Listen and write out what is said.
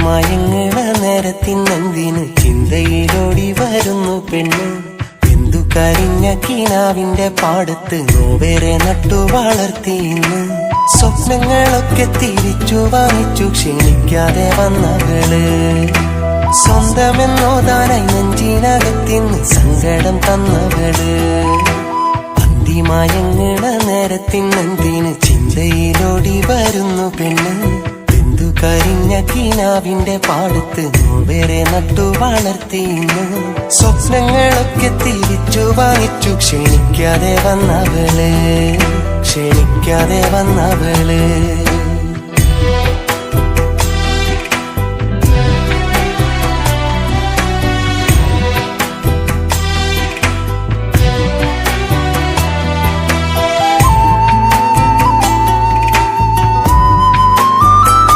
മയങ്ങണ നേരത്തിനെന്തിന് ചിന്തയിലോടി വരുന്നു പെണ്ണ്. എന്തു കരിഞ്ഞ കിനാവിന്റെ പാടത്ത് നോവേറെ നട്ടു വളർത്തിയിന്ന്. സ്വപ്നങ്ങളൊക്കെ തിരിച്ചു വാങ്ങിച്ചു ക്ഷണിക്കാതെ വന്നവള്. സ്വന്തമെന്നോതാനായി നെഞ്ചിനകത്തിന്ന് സങ്കടം തന്നവള്. മയങ്ങണ നേരത്തിനെന്തിന് ചിന്തയിലോടി വരുന്നു പെണ്ണ്. എന്തു കരിഞ്ഞ കിനാവിന്റെ പാടത്ത് നോവേറെ നട്ടു വളർത്തിയിന്ന്. സ്വപ്നങ്ങളൊക്കെ തിരിച്ചു വാങ്ങിച്ചു ക്ഷണിക്കാതെ വന്നവള്.